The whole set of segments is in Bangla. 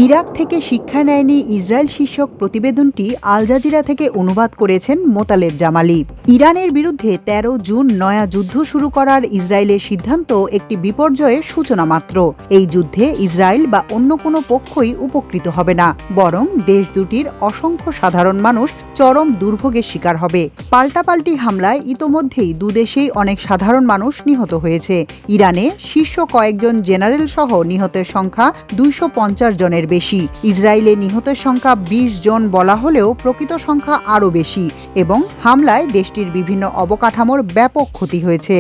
ইরাক থেকে শিক্ষা নেয়নি ইসরায়েল শীর্ষক প্রতিবেদনটি আল জাজিরা থেকে অনুবাদ করেছেন মোতালেব জামালি। ইরানের বিরুদ্ধে ১৩ জুন নয়া যুদ্ধ শুরু করার ইসরায়েলের সিদ্ধান্ত একটি বিপর্যয়ের সূচনা মাত্র। এই যুদ্ধে ইসরায়েল বা অন্য কোনো পক্ষই উপকৃত হবে না, বরং দেশ দুটির অসংখ্য সাধারণ মানুষ চরম দুর্ভোগের শিকার হবে। পাল্টাপাল্টি হামলায় ইতোমধ্যেই দুদেশেই অনেক সাধারণ মানুষ নিহত হয়েছে। ইরানে শীর্ষ কয়েকজন জেনারেল সহ নিহতের সংখ্যা ২৫০ জনের বেশি। ইসরায়েলে নিহতের সংখ্যা ২০ জন বলা হলেও প্রকৃত সংখ্যা আরও বেশি এবং হামলায় দেশটির বিভিন্ন অবকাঠামোর ব্যাপক ক্ষতি হয়েছে।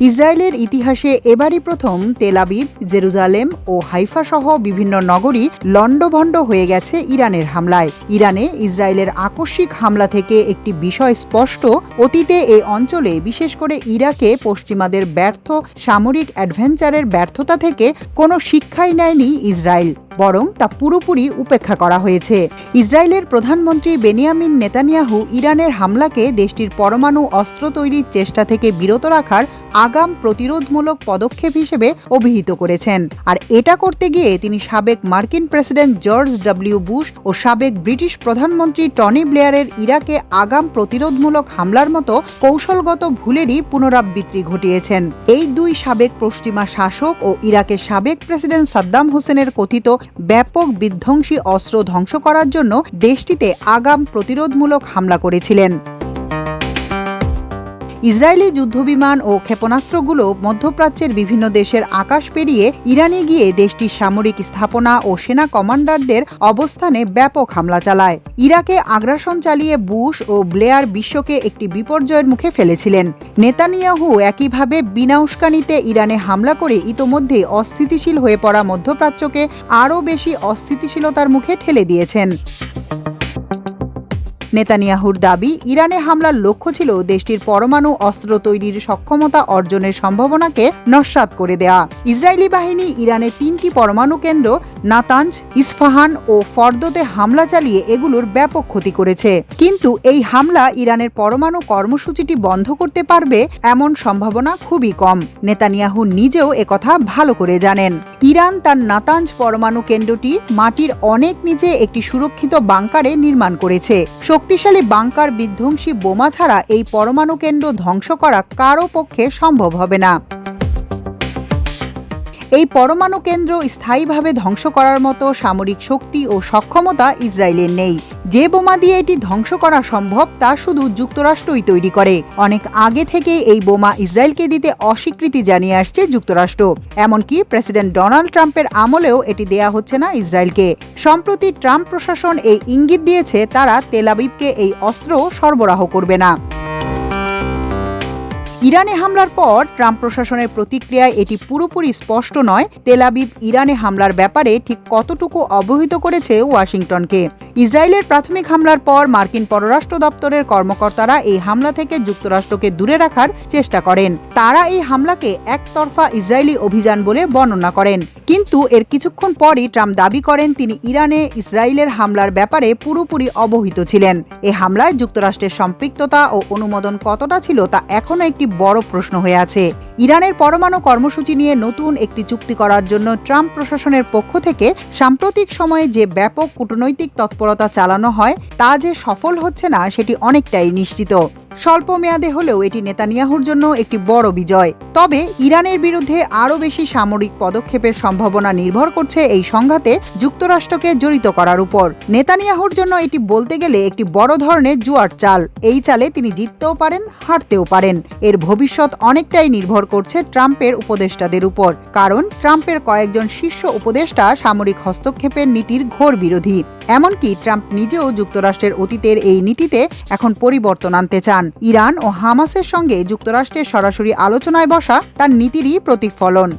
ইসরায়েলের ইতিহাসে এবারই প্রথম তেল আবিব, জেরুজালেম ও হাইফা সহ বিভিন্ন নগরী লণ্ডভণ্ড হয়ে গেছে ইরানের হামলায়। ইরানে ইসরায়েলের আকস্মিক হামলা থেকে একটি বিষয় স্পষ্ট, অতীতে এই অঞ্চলে বিশেষ করে ইরাকে পশ্চিমাদের ব্যর্থ সামরিক অ্যাডভেঞ্চারের ব্যর্থতা থেকে কোনো শিক্ষাই নেয়নি ইসরায়েল, বরং তা পুরোপুরি উপেক্ষা করা হয়েছে। ইসরায়েলের প্রধানমন্ত্রী বেনিয়ামিন নেতানিয়াহু ইরানের হামলাকে দেশটির পরমাণু অস্ত্র তৈরির চেষ্টা থেকে বিরত রাখার আগাম প্রতিরোধমূলক পদক্ষেপ হিসেবে অভিহিত করেছেন। আর এটা করতে গিয়ে তিনি সাবেক মার্কিন প্রেসিডেন্ট জর্জ ডব্লিউ বুশ ও সাবেক ব্রিটিশ প্রধানমন্ত্রী টনি ব্লেয়ারের ইরাকে আগাম প্রতিরোধমূলক হামলার মতো কৌশলগত ভুলেরই পুনরাবৃত্তি ঘটিয়েছেন। এই দুই সাবেক পশ্চিমা শাসক ও ইরাকের সাবেক প্রেসিডেন্ট সাদ্দাম হোসেনের কথিত ব্যাপক বিধ্বংসী অস্ত্র ধ্বংস করার জন্য দেশটিতে আগাম প্রতিরোধমূলক হামলা করেছিলেন। ইসরায়েলি যুদ্ধবিমান ও ক্ষেপণাস্ত্রগুলো মধ্যপ্রাচ্যের বিভিন্ন দেশের আকাশ পেরিয়ে ইরানে গিয়ে দেশটির সামরিক স্থাপনা ও সেনা কমান্ডারদের অবস্থানে ব্যাপক হামলা চালায়। ইরাকে আগ্রাসন চালিয়ে বুশ ও ব্লেয়ার বিশ্বকে একটি বিপর্যয়ের মুখে ফেলেছিলেন। নেতানিয়াহু একইভাবে বিনা উস্কানিতে ইরানে হামলা করে ইতোমধ্যেই অস্থিতিশীল হয়ে পড়া মধ্যপ্রাচ্যকে আরও বেশি অস্থিতিশীলতার মুখে ঠেলে দিয়েছেন। নেতানিয়াহুর দাবি, ইরানে হামলার লক্ষ্য ছিল দেশটির পরমাণু অস্ত্র তৈরির সক্ষমতা অর্জনের সম্ভাবনাকে নস্যাৎ করে দেয়া। ইসরায়েলি বাহিনী ইরানের ৩টি পরমাণু কেন্দ্র নাতাঞ্জ, ইস্ফাহান ও ফর্দোতে হামলা চালিয়ে এগুলোর ব্যাপক ক্ষতি করেছে। কিন্তু এই হামলা ইরানের পরমাণু কর্মসূচিটি বন্ধ করতে পারবে এমন সম্ভাবনা খুবই কম। নেতানিয়াহু নিজেও একথা ভালো করে জানেন। ইরান তার নাতাঞ্জ পরমাণু কেন্দ্রটি মাটির অনেক নিচে একটি সুরক্ষিত বাংকারে নির্মাণ করেছে। শক্তিশালী বাংকার বিধ্বংসী বোমা ছাড়া এই পরমাণু কেন্দ্র ধ্বংস করা কারও পক্ষে সম্ভব হবে না। এই পরমাণু কেন্দ্র স্থায়ীভাবে ধ্বংস করার মতো সামরিক শক্তি ও সক্ষমতা ইসরায়েলের নেই। যে বোমা দিয়ে এটি ধ্বংস করা সম্ভব তা শুধু যুক্তরাষ্ট্রই তৈরি করে। অনেক আগে থেকেই এই বোমা ইসরায়েলকে দিতে অস্বীকৃতি জানিয়ে আসছে যুক্তরাষ্ট্র। এমনকি প্রেসিডেন্ট ডোনাল্ড ট্রাম্পের আমলেও এটি দেয়া হচ্ছে না ইসরায়েলকে। সম্প্রতি ট্রাম্প প্রশাসন এই ইঙ্গিত দিয়েছে তারা তেল আবিবকে এই অস্ত্র সরবরাহ করবে না। ইরানে হামলার পর ট্রাম্প প্রশাসনের প্রতিক্রিয়ায় এটি পুরোপুরি স্পষ্ট নয় তেল আবিব ইরানে হামলার ব্যাপারে ঠিক কতটুকু অবহিত করেছে ওয়াশিংটনকে। ইসরায়েলের প্রাথমিক হামলার পর মার্কিন পররাষ্ট্র দপ্তরের কর্মকর্তারা এই হামলা থেকে যুক্তরাষ্ট্রকে দূরে রাখার চেষ্টা করেন। তারা এই হামলাকে একতরফা ইসরায়েলি অভিযান বলে বর্ণনা করেন। কিন্তু এর কিছুক্ষণ পরই ট্রাম্প দাবি করেন তিনি ইরানে ইসরায়েলের হামলার ব্যাপারে পুরোপুরি অবহিত ছিলেন। এই হামলায় যুক্তরাষ্ট্রের সম্পৃক্ততা ও অনুমোদন কতটা ছিল তা এখনও একটি বড় প্রশ্ন হয়ে আছে। ইরানের পরমাণু কর্মসূচি নিয়ে নতুন একটি চুক্তি করার জন্য ট্রাম্প প্রশাসনের পক্ষ থেকে সাম্প্রতিক সময়ে যে ব্যাপক কূটনৈতিক তৎপরতা চালানো হয় তা যে সফল হচ্ছে না সেটি অনেকটাই নিশ্চিত। স্বল্প মেয়াদে হলেও এটি নেতানিয়াহুর জন্য একটি বড় বিজয়। তবে ইরানের বিরুদ্ধে আরও বেশি সামরিক পদক্ষেপের সম্ভাবনা নির্ভর করছে এই সংঘাতে যুক্তরাষ্ট্রকে জড়িত করার উপর। নেতানিয়াহুর জন্য এটি বলতে গেলে একটি বড় ধরনের জুয়ার চাল। এই চালে তিনি জিততেও পারেন, হারতেও পারেন। এর ভবিষ্যৎ অনেকটাই নির্ভর করছে ট্রাম্পের উপদেষ্টাদের উপর, কারণ ট্রাম্পের কয়েকজন শীর্ষ উপদেষ্টা সামরিক হস্তক্ষেপের নীতির ঘোর বিরোধী। এমনকি ট্রাম্প নিজেও যুক্তরাষ্ট্রের অতীতের এই নীতিতে এখন পরিবর্তন আনতে চান। ইরান ও হামাসের সঙ্গে যুক্তরাষ্ট্রের সরাসরি আলোচনায় বসা তার নীতিরই প্রতিফলন।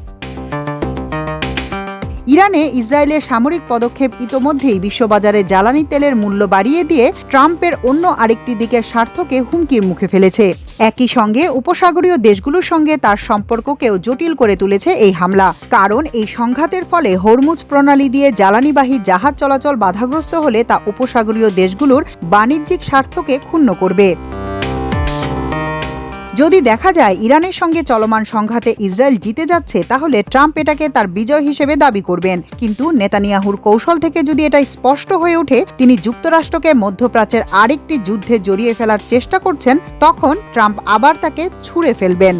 ইরানে ইসরায়েলের সামরিক পদক্ষেপ ইতোমধ্যেই বিশ্ববাজারে জ্বালানি তেলের মূল্য বাড়িয়ে দিয়ে ট্রাম্পের অন্য আরেকটি দিকের স্বার্থকে হুমকির মুখে ফেলেছে। একই সঙ্গে উপসাগরীয় দেশগুলোর সঙ্গে তার সম্পর্ককেও জটিল করে তুলেছে এই হামলা। কারণ এই সংঘাতের ফলে হরমুজ প্রণালী দিয়ে জ্বালানিবাহী জাহাজ চলাচল বাধাগ্রস্ত হলে তা উপসাগরীয় দেশগুলোর বাণিজ্যিক স্বার্থকে ক্ষুণ্ণ করবে। যদি দেখা যায় ইরানের সঙ্গে চলমান সংঘাতে ইসরায়েল জিতে যাচ্ছে, তাহলে ট্রাম্প এটাকে তার বিজয় হিসেবে দাবি করবেন। কিন্তু নেতানিয়াহুর কৌশল থেকে যদি এটা স্পষ্ট হয়ে ওঠে তিনি যুক্তরাষ্ট্রকে মধ্যপ্রাচ্যের আরেকটি যুদ্ধে জড়িয়ে ফেলার চেষ্টা করছেন, তখন ট্রাম্প আবার তাকে ছুঁড়ে ফেলবেন।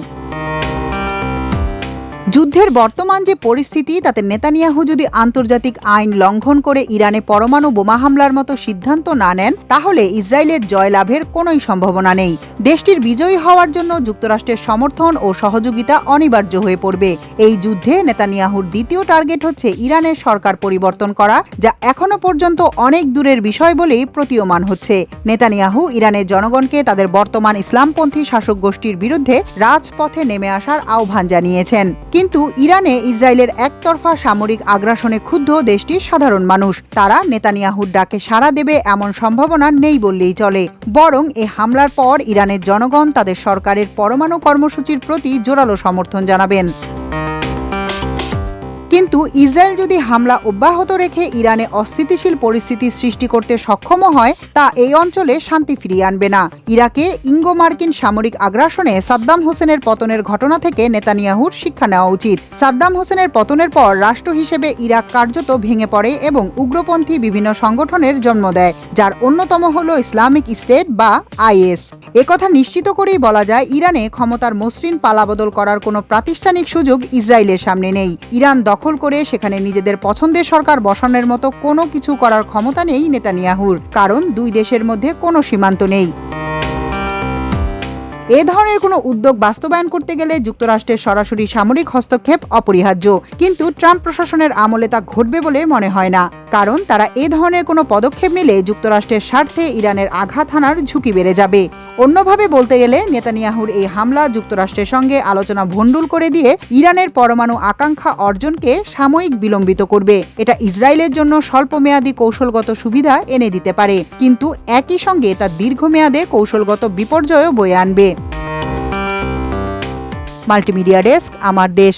যুদ্ধের বর্তমান যে পরিস্থিতি, তাতে নেতানিয়াহু যদি আন্তর্জাতিক আইন লঙ্ঘন করে ইরানে পরমাণু বোমা হামলার মতো সিদ্ধান্ত না নেন, তাহলে ইসরায়েলের জয়লাভের কোনোই সম্ভাবনা নেই। দেশটির বিজয়ী হওয়ার জন্য যুক্তরাষ্ট্রের সমর্থন ও সহযোগিতা অনিবার্য হয়ে পড়বে। এই যুদ্ধে নেতানিয়াহুর দ্বিতীয় টার্গেট হচ্ছে ইরানের সরকার পরিবর্তন করা, যা এখনো পর্যন্ত অনেক দূরের বিষয় বলেই প্রতীয়মান হচ্ছে। নেতানিয়াহু ইরানের জনগণকে তাদের বর্তমান ইসলামপন্থী শাসক গোষ্ঠীর বিরুদ্ধে রাজপথে নেমে আসার আহ্বান জানিয়েছেন। কিন্তু ইরানে ইসরায়েলের একতরফা সামরিক আগ্রাসনে ক্ষুব্ধ দেশটির সাধারণ মানুষ। তারা নেতানিয়াহুর ডাকে সাড়া দেবে এমন সম্ভাবনা নেই বললেই চলে। বরং এ হামলার পর ইরানের জনগণ তাদের সরকারের পরমাণু কর্মসূচির প্রতি জোরালো সমর্থন জানাবেন। কিন্তু ইসরায়েল যদি হামলা অব্যাহত রেখে ইরানে অস্থিতিশীল পরিস্থিতি সৃষ্টি করতে সক্ষম হয়, তা এই অঞ্চলে শান্তি ফিরিয়ে আনবে না। ইরাকে ইঙ্গো মার্কিন সামরিক আগ্রাসনে সাদ্দাম হোসেনের পতনের ঘটনা থেকে নেতানিয়াহুর শিক্ষা নেওয়া উচিত। সাদ্দাম হোসেনের পতনের পর রাষ্ট্র হিসেবে ইরাক কার্যত ভেঙে পড়ে এবং উগ্রপন্থী বিভিন্ন সংগঠনের জন্ম দেয়, যার অন্যতম হল ইসলামিক স্টেট বা আইএস। একথা নিশ্চিত করেই বলা যায়, ইরানে ক্ষমতার মসৃণ পালাবদল করার কোনো প্রাতিষ্ঠানিক সুযোগ ইসরায়েলের সামনে নেই। ইরান দখল করে সেখানে নিজেদের পছন্দের সরকার বসানোর মতো কোনো কিছু করার ক্ষমতা নেই নেতানিয়াহুর, কারণ দুই দেশের মধ্যে কোনো সীমান্ত নেই। এ ধরনের কোনো উদ্যোগ বাস্তবায়ন করতে গেলে যুক্তরাষ্ট্রের সরাসরি সামরিক হস্তক্ষেপ অপরিহার্য, কিন্তু ট্রাম্প প্রশাসনের আমলে তা ঘটবে বলে মনে হয় না, কারণ তারা এ ধরনের কোনো পদক্ষেপ নিলে যুক্তরাষ্ট্রের স্বার্থে ইরানের আঘাত হানার ঝুঁকি বেড়ে যাবে। অন্যভাবে বলতে গেলে নেতানিয়াহুর এই হামলা যুক্তরাষ্ট্রের সঙ্গে আলোচনা ভণ্ডুল করে দিয়ে ইরানের পরমাণু আকাঙ্ক্ষা অর্জনকে সাময়িক বিলম্বিত করবে। এটা ইসরায়েলের জন্য স্বল্পমেয়াদী কৌশলগত সুবিধা এনে দিতে পারে, কিন্তু একই সঙ্গে তা দীর্ঘমেয়াদে কৌশলগত বিপর্যয়ও বয়ে আনবে। মাল্টিমিডিয়া ডেস্ক, আমার দেশ।